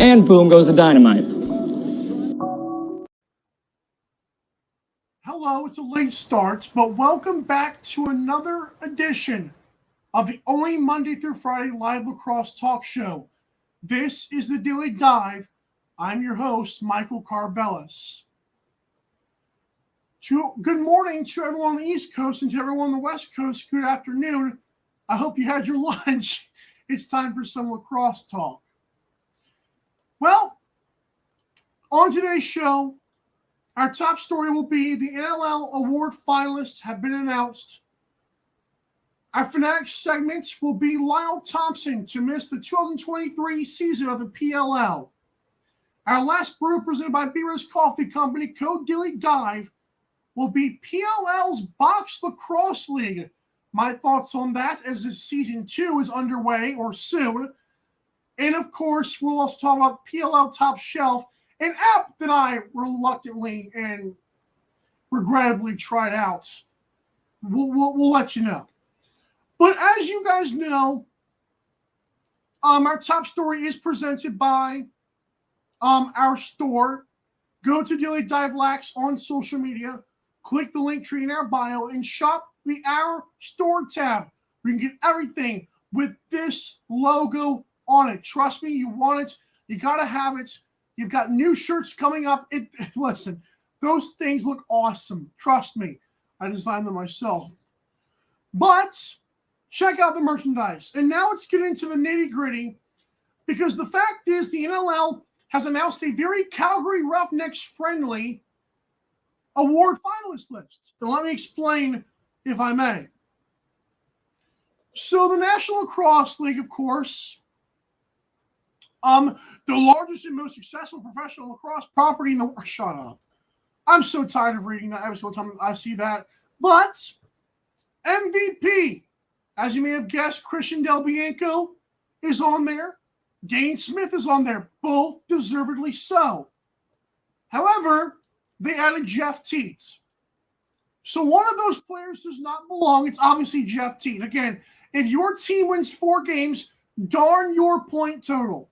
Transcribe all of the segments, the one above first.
and boom goes the dynamite. Hello, it's a late start, but welcome back to another edition of the only Monday through Friday live lacrosse talk show. This is the Daily Dive. I'm your host, Michael Carvelis. Good morning to everyone on the East Coast and to everyone on the West Coast. Good afternoon. I hope you had your lunch. It's time for some lacrosse talk. Well, on today's show, our top story will be the NLL Award finalists have been announced. Our Fanatics segments will be Lyle Thompson to miss the 2023 season of the PLL. Our last brew presented by Beer's Coffee Company, Code Daily Dive, will be PLL's Box Lacrosse League. My thoughts on that as this season 2 is underway or soon. And of course, we'll also talk about PLL Top Shelf, an app that I reluctantly and regrettably tried out. We'll let you know. But as you guys know, our top story is presented by our store. Go to Daily Dive Lax on social media. Click the link tree in our bio and shop the Our Store tab. We can get everything with this logo on it. Trust me, you want it. You got to have it. You've got new shirts coming up. Listen, those things look awesome. Trust me. I designed them myself. But check out the merchandise. And now let's get into the nitty-gritty, because the fact is the NLL has announced a very Calgary Roughnecks friendly award finalist list. And let me explain, if I may. So the National Lacrosse League, of course, the largest and most successful professional lacrosse property in the world. Shut up. I'm so tired of reading that every single time I see that. But MVP, as you may have guessed, Christian Del Bianco is on there. Dane Smith is on there, both deservedly so. However, they added Jeff Teat. So one of those players does not belong. It's obviously Jeff Teat. Again, if your team wins 4 games, darn your point total.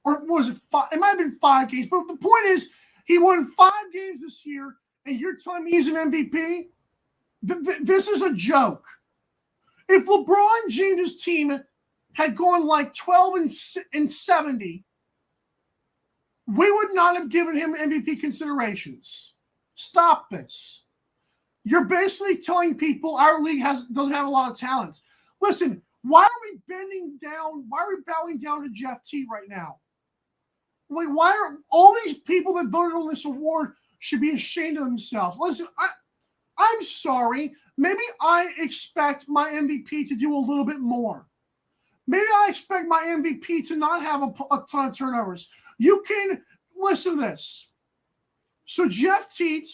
Or was it 5? It might have been 5 games. But the point is, he won 5 games this year, and you're telling me he's an MVP? This is a joke. If LeBron James' team had gone like 12 and 70, we would not have given him MVP considerations. Stop this. You're basically telling people our league doesn't have a lot of talent. Listen, why are we bending down? Why are we bowing down to Jeff T right now? Like, why are all these people that voted on this award should be ashamed of themselves? Listen, I'm sorry. Maybe I expect my MVP to do a little bit more. Maybe I expect my MVP to not have a ton of turnovers. You can listen to this. So Jeff Teat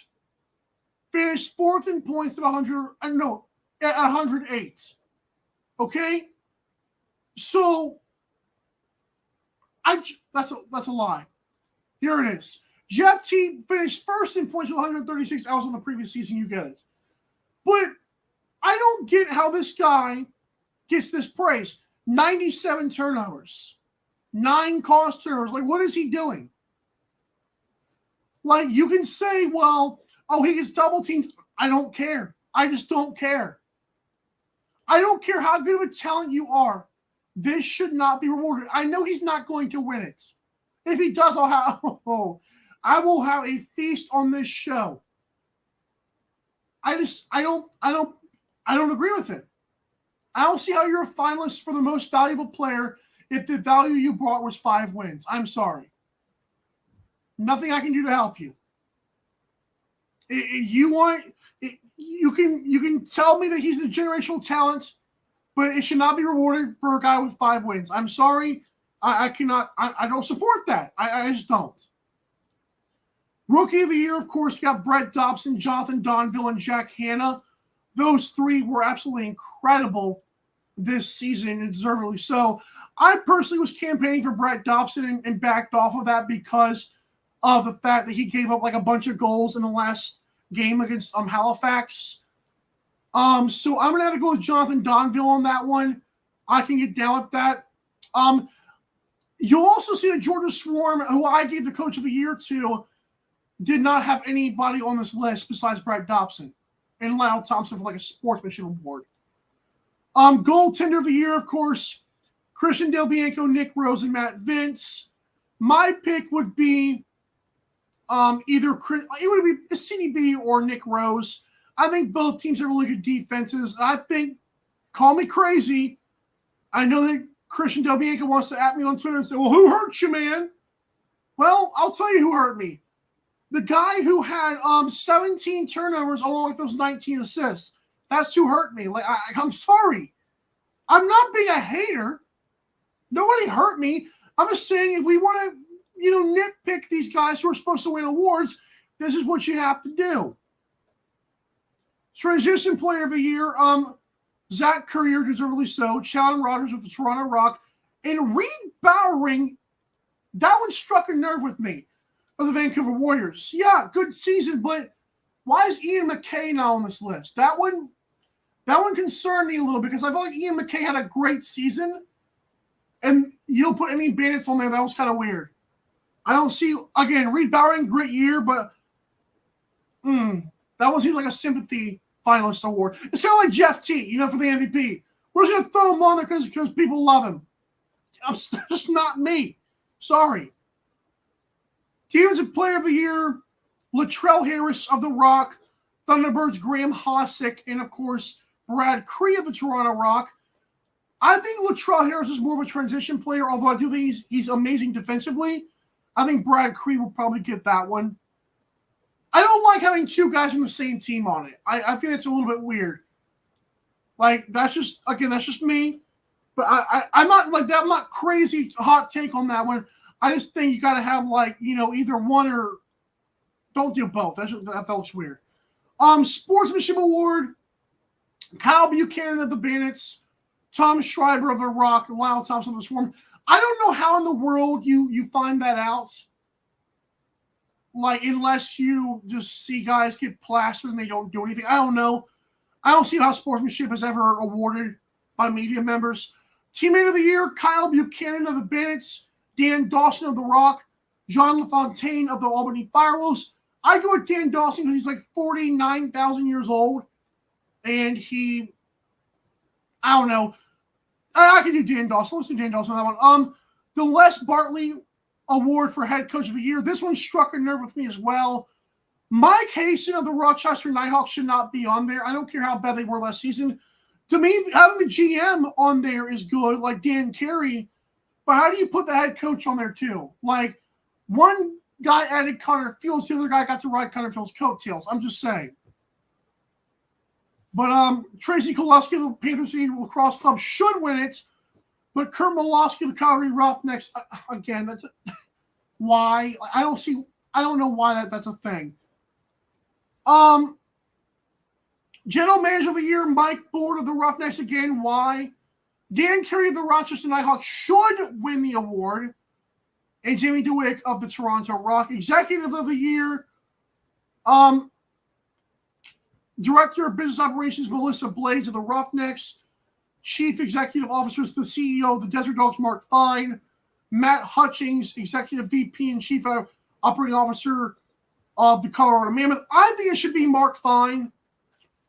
finished 4th in points at 108. Okay? So that's a lie. Here it is. Jeff Teat finished 1st in points with 136 hours on the previous season. You get it. But I don't get how this guy gets this praise. 97 turnovers. 9 caused turnovers. Like, what is he doing? Like, you can say, well, he gets double teamed. I don't care. I just don't care. I don't care how good of a talent you are. This should not be rewarded. I know he's not going to win it. If he does, I will have a feast on this show. I don't agree with it. I don't see how you're a finalist for the most valuable player if the value you brought was 5 wins. I'm sorry. Nothing I can do to help you. You can tell me that he's a generational talent, but it should not be rewarded for a guy with 5 wins. I'm sorry. I don't support that. I just don't. Rookie of the Year, of course, we got Brett Dobson, Jonathan Donville, and Jack Hanna. Those 3 were absolutely incredible this season, and deservedly so. I personally was campaigning for Brett Dobson and backed off of that because of the fact that he gave up like a bunch of goals in the last game against Halifax. So I'm going to have to go with Jonathan Donville on that one. I can get down with that. You'll also see that Georgia Swarm, who I gave the Coach of the Year to, did not have anybody on this list besides Brad Dobson and Lyle Thompson for like a sportsmanship award. Goaltender of the Year, of course, Christian Del Bianco, Nick Rose, and Matt Vince. My pick would be either CDB or Nick Rose. I think both teams have really good defenses. I think, call me crazy, I know that Christian Del Bianco wants to at me on Twitter and say, well, who hurt you, man? Well, I'll tell you who hurt me. The guy who had 17 turnovers along with those 19 assists. That's who hurt me. Like I'm sorry. I'm not being a hater. Nobody hurt me. I'm just saying if we want to, nitpick these guys who are supposed to win awards, this is what you have to do. Transition Player of the Year, Zach Currier, deservedly so. Sheldon Rogers with the Toronto Rock. And Reed Bowering, that one struck a nerve with me, of the Vancouver Warriors. Yeah, good season, but why is Ian McKay not on this list? That one concerned me a little because I felt like Ian McKay had a great season, and you don't put any Bandits on there. That was kind of weird. I don't see, again, Reed Bowering, great year, but that one seems like a sympathy finalist award. It's kind of like Jeff T, for the MVP. We're just going to throw him on there because people love him. It's just not me. Sorry. Defensive Player of the Year, Latrell Harris of the Rock, Thunderbirds Graham Hossick, and of course, Brad Cree of the Toronto Rock. I think Latrell Harris is more of a transition player, although I do think he's amazing defensively. I think Brad Cree will probably get that one. I don't like having two guys from the same team on it. I think it's a little bit weird. Like, that's just me. But I'm not like that. I'm not crazy hot take on that one. I just think you got to have either one or don't do both. That felt weird. Sportsmanship Award, Kyle Buchanan of the Bandits, Tom Schreiber of the Rock, and Lyle Thompson of the Swarm. I don't know how in the world you find that out. Like, unless you just see guys get plastered and they don't do anything. I don't know. I don't see how sportsmanship is ever awarded by media members. Teammate of the Year, Kyle Buchanan of the Bandits, Dan Dawson of the Rock, John LaFontaine of the Albany Firewolves. I go with Dan Dawson because he's like 49,000 years old. And I don't know. I can do Dan Dawson. Let's do Dan Dawson on that one. The Les Bartley Award for Head Coach of the Year. This one struck a nerve with me as well. Mike Hasten of the Rochester Nighthawks should not be on there. I don't care how bad they were last season. To me, having the GM on there is good, like Dan Carey. But how do you put the head coach on there too? Like, one guy added Connor Fields, the other guy got to ride Connor Fields' coattails. I'm just saying. But Tracy Kowalski of the Panthers City Lacrosse Club should win it. But Kurt Molosky of the Calgary Roughnecks, again, that's why. I don't know why that's a thing. General Manager of the Year, Mike Board of the Roughnecks, again, why? Dan Carey of the Rochester Nighthawks should win the award. And Jamie DeWick of the Toronto Rock. Executive of the Year, Director of Business Operations, Melissa Blades of the Roughnecks. Chief Executive Officers, the CEO of the Desert Dogs, Mark Fine. Matt Hutchings, Executive VP and Chief Operating Officer of the Colorado Mammoth. I think it should be Mark Fine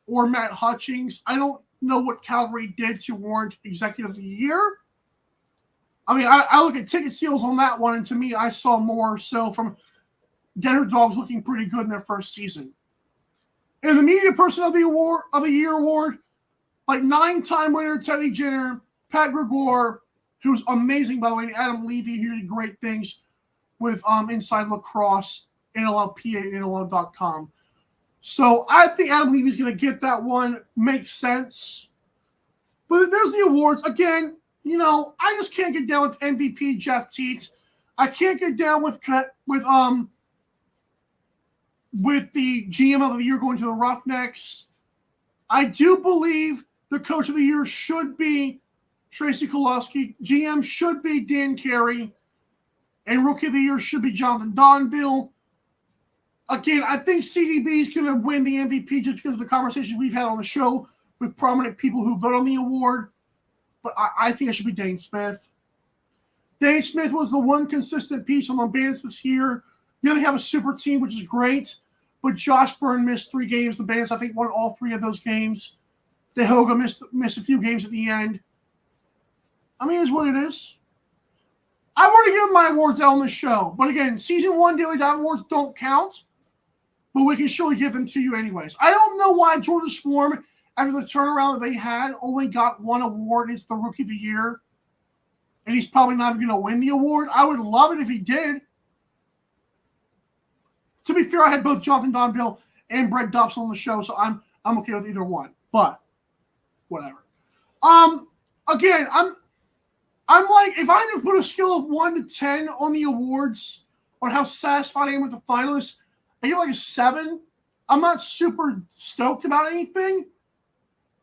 or Matt Hutchings. I don't know what Calgary did to warrant Executive of the Year. I mean, I look at ticket sales on that one, and to me, I saw more so from Desert Dogs looking pretty good in their first season. And the Media Person of the Year award, like 9-time winner Teddy Jenner, Pat Gregor, who's amazing, by the way, and Adam Levy, who did great things with Inside Lacrosse, NLLPA, and NLL.com. So I think Adam Levy's going to get that one. Makes sense. But there's the awards. Again, I just can't get down with MVP Jeff Teat. I can't get down with the GM of the Year going to the Roughnecks. I do believe the Coach of the Year should be Tracy Kowalski. GM should be Dan Carey. And Rookie of the Year should be Jonathan Donville. Again, I think CDB is going to win the MVP just because of the conversations we've had on the show with prominent people who vote on the award. But I think it should be Dane Smith. Dave Smith was the one consistent piece on the Bandits this year. Yeah, they have a super team, which is great, but Josh Byrne missed 3 games. The Bandits, I think, won all 3 of those games. DeHoga missed a few games at the end. I mean, it's what it is. I want to give my awards out on the show, but again, Season 1 Daily Dive Awards don't count, but we can surely give them to you anyways. I don't know why Georgia Swarm, after the turnaround that they had, only got 1 award. It's the Rookie of the Year, and he's probably not even going to win the award. I would love it if he did. To be fair, I had both Jonathan Donville and Brett Dobson on the show, so I'm okay with either one. But whatever. Again, I'm like, if I had to put a scale of 1 to 10 on the awards, on how satisfied I am with the finalists, I give like a 7. I'm not super stoked about anything,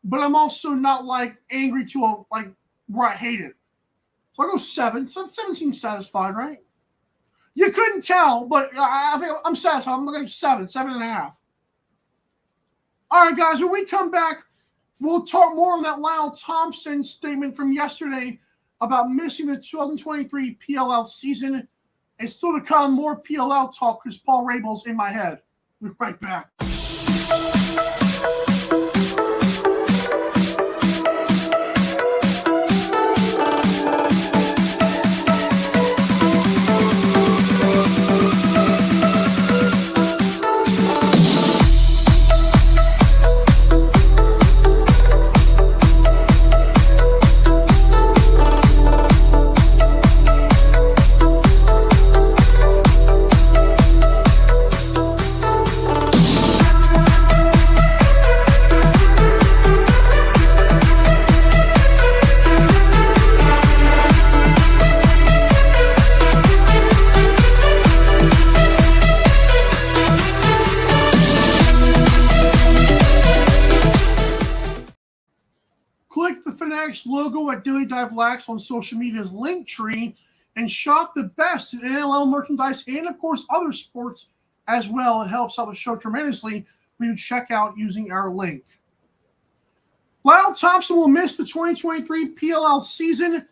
but I'm also not like angry to like where I hate it. So I go 7. So 7 seems satisfied, right? You couldn't tell, but I think I'm satisfied. I'm looking at 7, 7.5. All right, guys, when we come back, we'll talk more on that Lyle Thompson statement from yesterday about missing the 2023 PLL season. And still to come, more PLL talk because Paul Rabel's in my head. We'll be right back. Click the Fanatics logo at Daily Dive Lax on social media's link tree and shop the best in NLL merchandise and, of course, other sports as well. It helps out the show tremendously when you check out using our link. Lyle Thompson will miss the 2023 PLL season.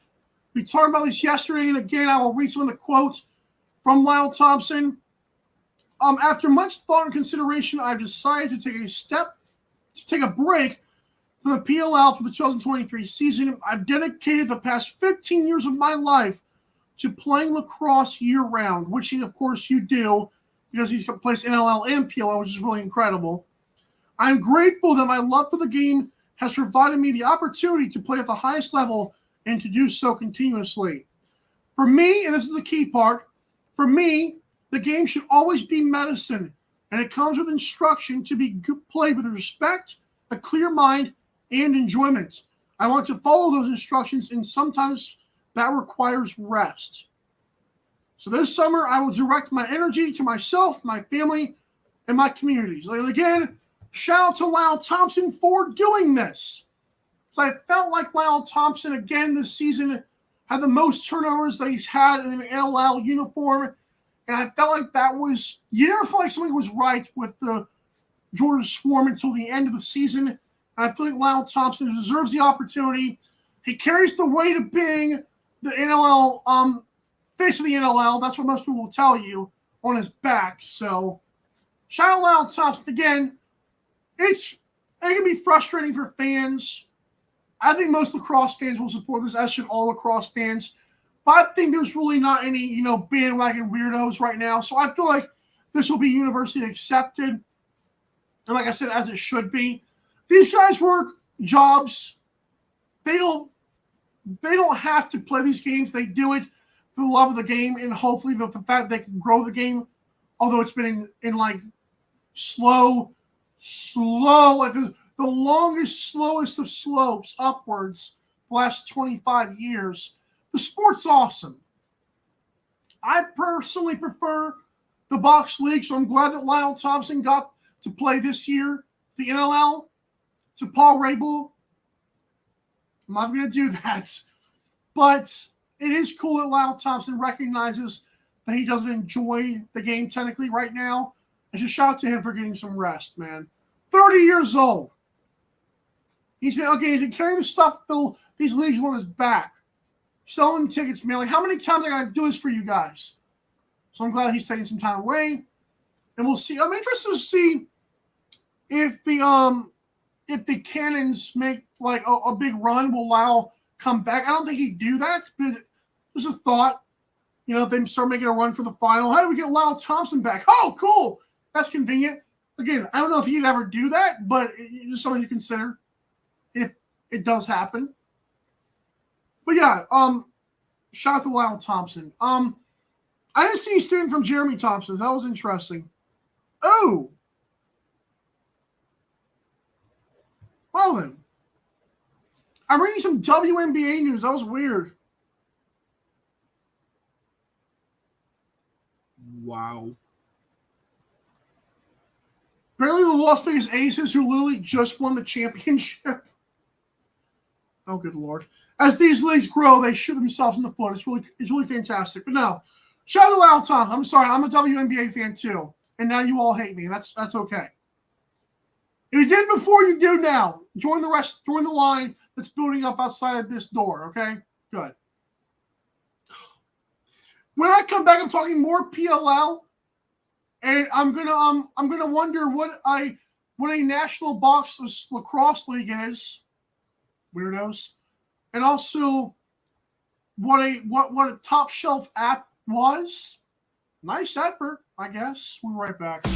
We talked about this yesterday, and again, I will read some of the quotes from Lyle Thompson. After much thought and consideration, I've decided to take a break for the PLL for the 2023 season. I've dedicated the past 15 years of my life to playing lacrosse year-round, which, of course, you do, because he's plays NLL and PLL, which is really incredible. I'm grateful that my love for the game has provided me the opportunity to play at the highest level and to do so continuously. For me, and this is the key part, for me, the game should always be medicine, and it comes with instruction to be played with respect, a clear mind, and enjoyment. I want to follow those instructions, and sometimes that requires rest. So this summer, I will direct my energy to myself, my family, and my communities. And again, shout out to Lyle Thompson for doing this. So I felt like Lyle Thompson, again, this season had the most turnovers that he's had in an NLL uniform. And I felt like that was, you never felt like something was right with the Georgia Swarm until the end of the season. And I feel like Lyle Thompson deserves the opportunity. He carries the weight of being the NLL, face of the NLL. That's what most people will tell you, on his back. So, shout out Lyle Thompson. Again, it can be frustrating for fans. I think most lacrosse fans will support this, as should all lacrosse fans. But I think there's really not any, bandwagon weirdos right now. So I feel like this will be universally accepted. And like I said, as it should be. These guys work jobs. They don't have to play these games. They do it for the love of the game and hopefully the fact they can grow the game. Although it's been in like slow, like the longest, slowest of slopes upwards the last 25 years. The sport's awesome. I personally prefer the box league, so I'm glad that Lyle Thompson got to play this year, the NLL, to Paul Rabel. I'm not going to do that. But it is cool that Lyle Thompson recognizes that he doesn't enjoy the game technically right now. And just shout out to him for getting some rest, man. 30 years old. He's been carrying the stuff, these leagues on his back. selling tickets, man. Like, how many times I gotta do this for you guys? So I'm glad he's taking some time away. And we'll see. I'm interested to see if the Cannons make like a big run. Will Lyle come back? I don't think he'd do that, but just a thought. You know, if they start making a run for the final, hey, we get Lyle Thompson back. Oh, cool. That's convenient. Again, I don't know if he'd ever do that, but it's just something to consider if it does happen. But yeah, shout out to Lyle Thompson. I didn't see anything from Jeremy Thompson. That was interesting. Oh. Well then. I'm reading some WNBA news. That was weird. Wow. Apparently the Las Vegas Aces, who literally just won the championship. Oh, good Lord. As these leagues grow, they shoot themselves in the foot. It's really fantastic. But no. Shout out to Lyle Thompson. I'm sorry, I'm a WNBA fan too. And now you all hate me. That's okay. If you did before, you do now. Join the line that's building up outside of this door, okay? Good. When I come back, I'm talking more PLL. And I'm gonna wonder what a national box lacrosse league is, weirdos, and also what a top shelf app was. Nice effort, I guess. We'll be right back.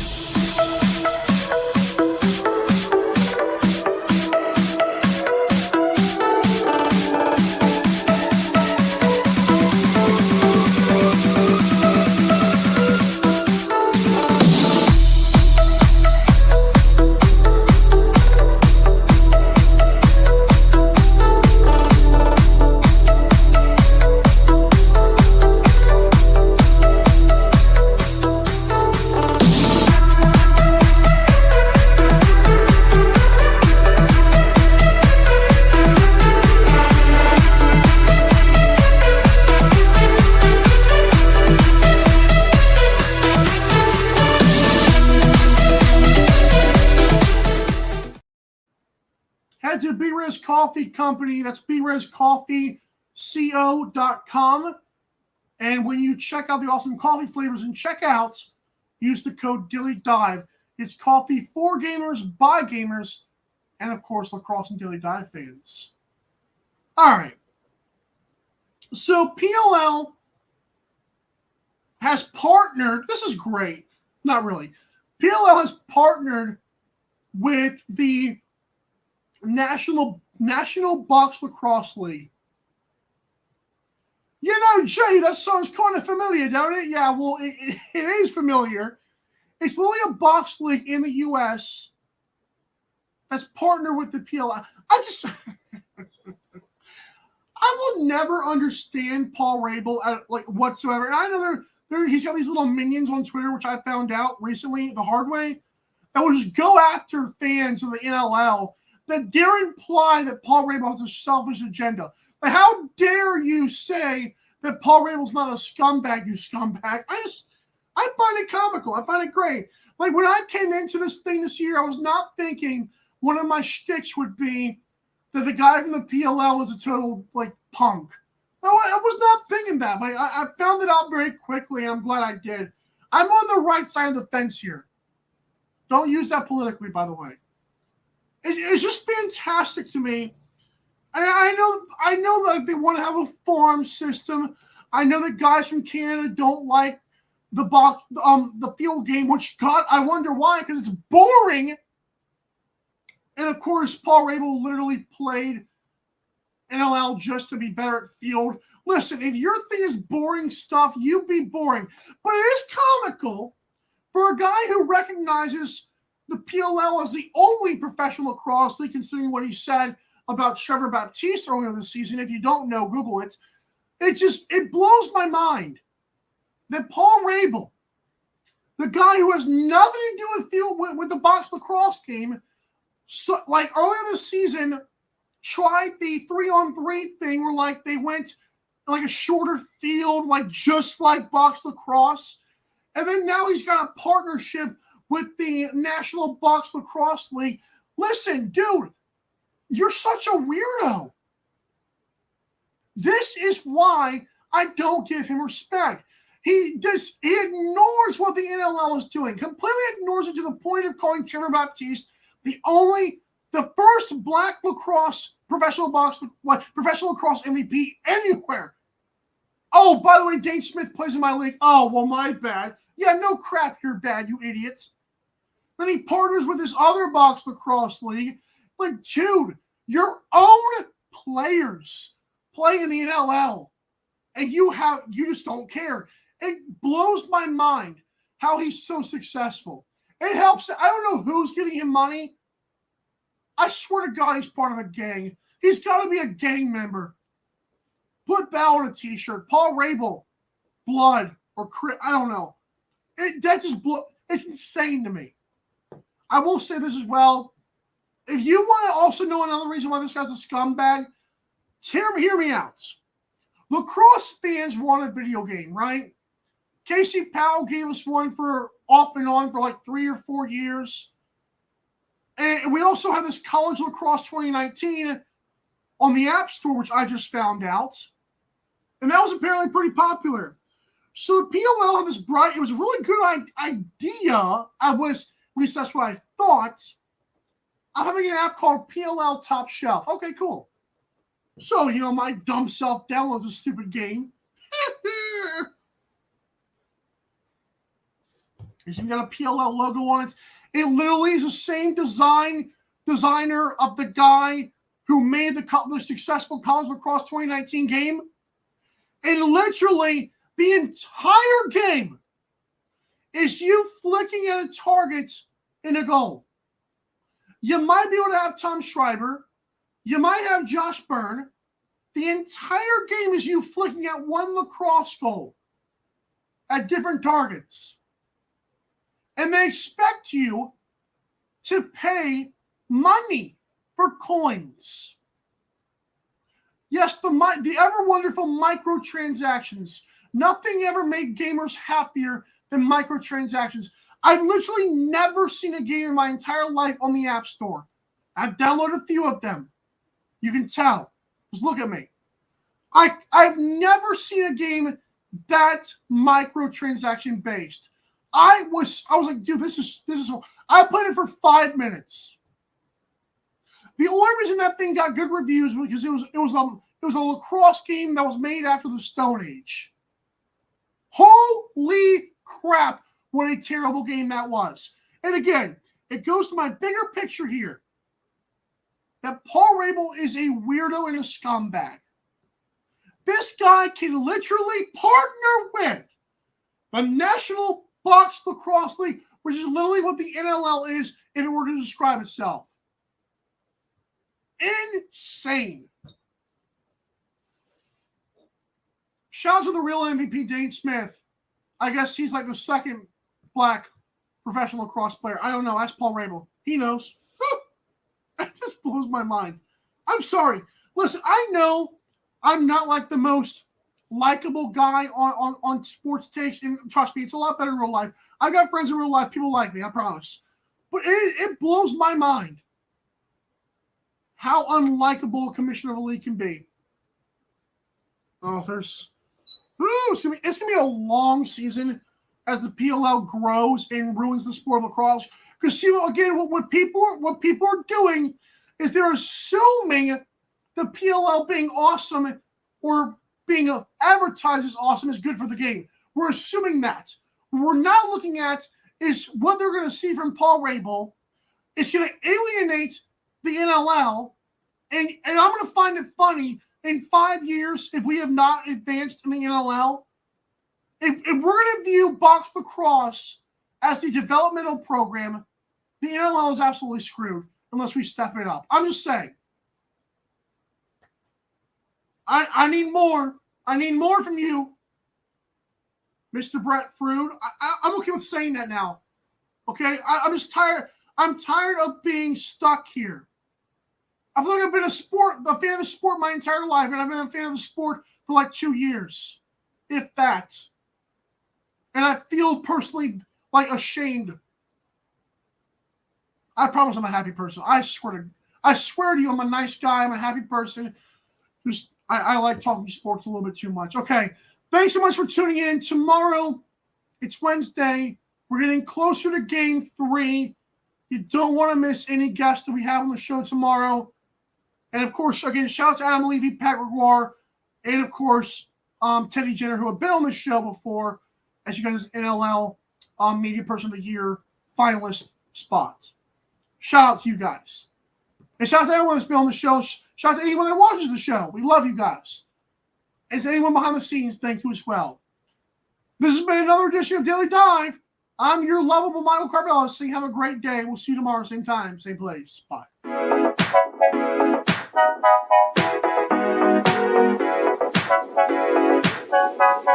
Head to B-Riz Coffee Company. That's BRizCoffeeCO.com. And when you check out the awesome coffee flavors and checkouts, use the code DailyDive. It's coffee for gamers, by gamers, and of course, lacrosse and Daily Dive fans. All right. So PLL has partnered. This is great. Not really. PLL has partnered with the National Box Lacrosse League. You know, Jay, that sounds kind of familiar, don't it? Yeah, well, it is familiar. It's literally a box league in the U.S. that's partnered with the PLL. I will never understand Paul Rabel whatsoever. And I know he's got these little minions on Twitter, which I found out recently the hard way, that will just go after fans of the NLL that dare imply that Paul Rabel has a selfish agenda. Like, how dare you say that Paul Rabel's not a scumbag, you scumbag? I find it comical. I find it great. Like, when I came into this thing this year, I was not thinking one of my shticks would be that the guy from the PLL was a total, punk. No, I was not thinking that, but I found it out very quickly, and I'm glad I did. I'm on the right side of the fence here. Don't use that politically, by the way. It's just fantastic to me. I know that they want to have a farm system. I know that guys from Canada don't like the field game, which, God, I wonder why, because it's boring. And of course, Paul Rabel literally played NLL just to be better at field. Listen, if your thing is boring stuff, you be boring. But it is comical for a guy who recognizes the PLL as the only professional lacrosse league, considering what he said about Trevor Baptiste earlier this season. If you don't know, Google it. It blows my mind that Paul Rabel, the guy who has nothing to do with field with the box lacrosse game, so earlier this season, tried the 3-on-3 thing where they went a shorter field, just like box lacrosse, and then now he's got a partnership with the National Box Lacrosse League. Listen, dude, you're such a weirdo. This is why I don't give him respect. He ignores what the NLL is doing, completely ignores it to the point of calling Trevor Baptiste the first black lacrosse professional lacrosse MVP anywhere. Oh, by the way, Dane Smith plays in my league. Oh, well, my bad. Yeah, no crap, you're bad, you idiots. Then he partners with this other box lacrosse league. Like, dude, your own players play in the NLL, and you just don't care. It blows my mind how he's so successful. It helps. I don't know who's giving him money. I swear to God, he's part of a gang. He's got to be a gang member. Put that on a t-shirt. Paul Rabel, blood, or Chris, I don't know. It's insane to me. I will say this as well. If you want to also know another reason why this guy's a scumbag, hear me out. Lacrosse fans want a video game, right? Casey Powell gave us one for off and on for like 3 or 4 years. And we also have this College Lacrosse 2019 on the App Store, which I just found out. And that was apparently pretty popular. So the PLL had this it was a really good idea. At least that's what I thought. I'm having an app called PLL Top Shelf. Okay, cool. So, my dumb self downloads a stupid game. It's even got a PLL logo on it. It literally is the same designer of the guy who made the successful College Lacrosse 2019 game. And literally, the entire game is you flicking at a target in a goal. You might be able to have Tom Schreiber. You might have Josh Byrne. The entire game is you flicking at one lacrosse goal at different targets. And they expect you to pay money for coins. Yes, the ever wonderful microtransactions. Nothing ever made gamers happier than microtransactions. I've literally never seen a game in my entire life on the App Store. I've downloaded a few of them. You can tell. Just look at me. I've never seen a game that microtransaction based. I was like, dude, this is. I played it for 5 minutes. The only reason that thing got good reviews was because it was a lacrosse game that was made after the Stone Age. Holy crap! What a terrible game that was. And again, it goes to my bigger picture here. That Paul Rabel is a weirdo and a scumbag. This guy can literally partner with the National Box Lacrosse League, which is literally what the NLL is if it were to describe itself. Insane. Shout out to the real MVP, Dane Smith. I guess he's like the second black professional lacrosse player. I don't know. Ask Paul Rabel. He knows. This blows my mind. I'm sorry. Listen, I know I'm not like the most likable guy on sports takes, and trust me, it's a lot better in real life. I got friends in real life. People like me, I promise. But it blows my mind how unlikable a commissioner of a league can be. Oh, it's gonna be a long season as the PLL grows and ruins the sport of lacrosse. Because see, again, what people are doing is they're assuming the PLL being awesome or being advertised as awesome is good for the game. We're assuming that. What we're not looking at is what they're going to see from Paul Rabel. It's going to alienate the NLL, and I'm going to find it funny in 5 years if we have not advanced in the NLL. If we're going to view box lacrosse as the developmental program, the NLL is absolutely screwed unless we step it up. I'm just saying. I need more. I need more from you, Mr. Brett Frood. I'm okay with saying that now. Okay? I'm just tired. I'm tired of being stuck here. I feel like I've been a fan of the sport my entire life, and I've been a fan of the sport for like 2 years, if that. And I feel personally like ashamed. I promise I'm a happy person. I swear to you, I'm a nice guy. I'm a happy person. Just I like talking sports a little bit too much. Okay. Thanks so much for tuning in. Tomorrow, it's Wednesday. We're getting closer to Game 3. You don't want to miss any guests that we have on the show tomorrow. And, of course, again, shout out to Adam Levy, Pat Gregoire, and, of course, Teddy Jenner, who have been on the show before, as you guys' NLL Media Person of the Year finalist spot. Shout out to you guys. And shout out to everyone that's been on the show. Shout out to anyone that watches the show. We love you guys. And to anyone behind the scenes, thank you as well. This has been another edition of Daily Dive. I'm your lovable Michael Carvello saying have a great day. We'll see you tomorrow, same time, same place. Bye.